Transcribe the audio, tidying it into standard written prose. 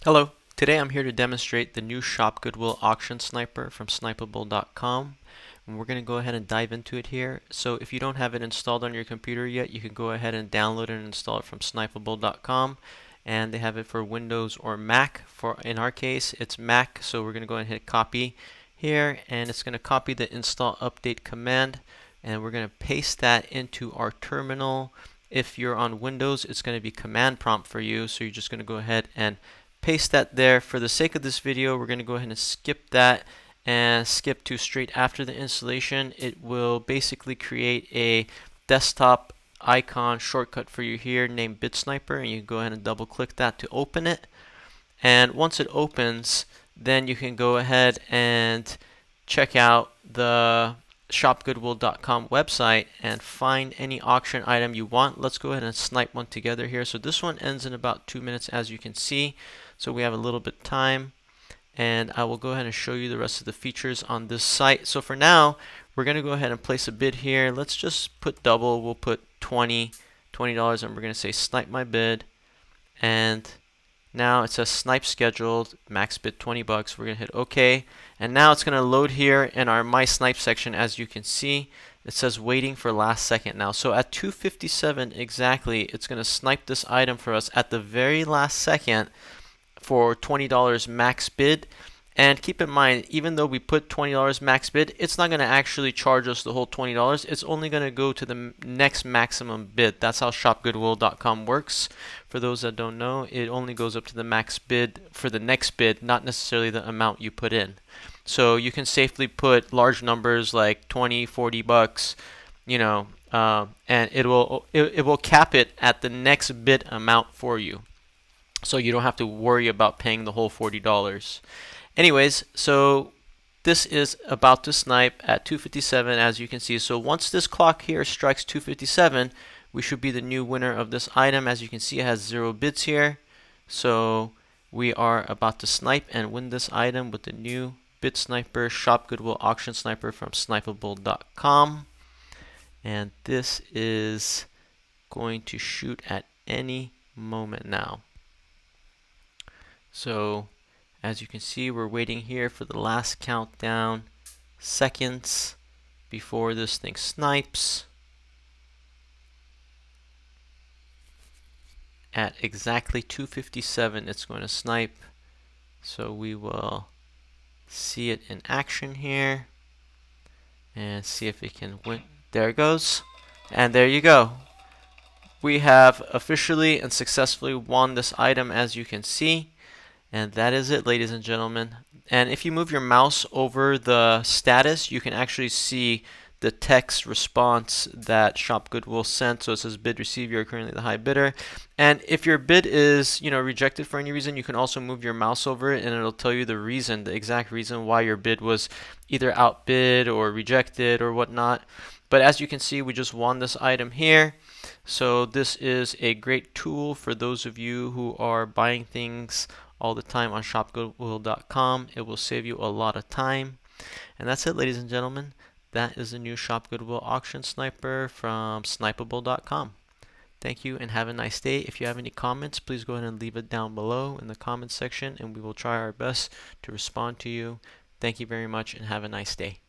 Hello, today I'm here to demonstrate the new ShopGoodwill Auction Sniper from snipeable.com. And we're going to go ahead and dive into it here. So if you don't have it installed on your computer yet, you can go ahead and download it and install it from snipeable.com. And they have it for Windows or Mac. In our case, it's Mac, so we're going to go ahead and hit copy here, and it's going to copy the install update command, and we're going to paste that into our terminal. If you're on Windows, it's going to be command prompt for you, so you're just going to go ahead and paste that there. For the sake of this video, we're going to go ahead and skip that and skip to straight after the installation. It will basically create a desktop icon shortcut for you here named Bid Sniper, and you can go ahead and double click that to open it. And once it opens, then you can go ahead and check out the ShopGoodwill.com website and find any auction item you want. Let's go ahead and snipe one together here. So this one ends in about 2 minutes, as you can see. So we have a little bit of time, and I will go ahead and show you the rest of the features on this site. So for now, we're going to go ahead and place a bid here. Let's just put double. We'll put $20, and we're going to say snipe my bid. And now it says snipe scheduled, max bid 20 bucks. We're going to hit OK. And now it's going to load here in our My Snipe section. As you can see, it says waiting for last second now. So at 2:57 exactly, it's going to snipe this item for us at the very last second for $20 max bid. And keep in mind, even though we put $20 max bid, it's not going to actually charge us the whole $20. It's only going to go to the next maximum bid. That's how ShopGoodwill.com works. For those that don't know, it only goes up to the max bid for the next bid, not necessarily the amount you put in. So you can safely put large numbers like 20, 40 bucks, and it will cap it at the next bid amount for you. So you don't have to worry about paying the whole $40. Anyways, so this is about to snipe at 2:57, as you can see. So once this clock here strikes 2:57, we should be the new winner of this item. As you can see, it has 0 bids here. So we are about to snipe and win this item with the new Bid Sniper ShopGoodwill Auction Sniper from snipeable.com. And this is going to shoot at any moment now. So as you can see, we're waiting here for the last countdown seconds before this thing snipes. At exactly 2:57, it's going to snipe. So we will see it in action here and see if it can win. There it goes. And there you go. We have officially and successfully won this item, as you can see. And that is it, ladies and gentlemen. And if you move your mouse over the status, you can actually see the text response that ShopGoodwill sent. So it says bid received, you're currently the high bidder. And if your bid is rejected for any reason, you can also move your mouse over it and it'll tell you the reason, the exact reason why your bid was either outbid or rejected or whatnot. But as you can see, we just won this item here. So this is a great tool for those of you who are buying things all the time on ShopGoodwill.com. It will save you a lot of time. And that's it, ladies and gentlemen. That is the new ShopGoodwill Auction Sniper from snipeable.com. Thank you and have a nice day. If you have any comments, please go ahead and leave it down below in the comments section, and we will try our best to respond to you. Thank you very much and have a nice day.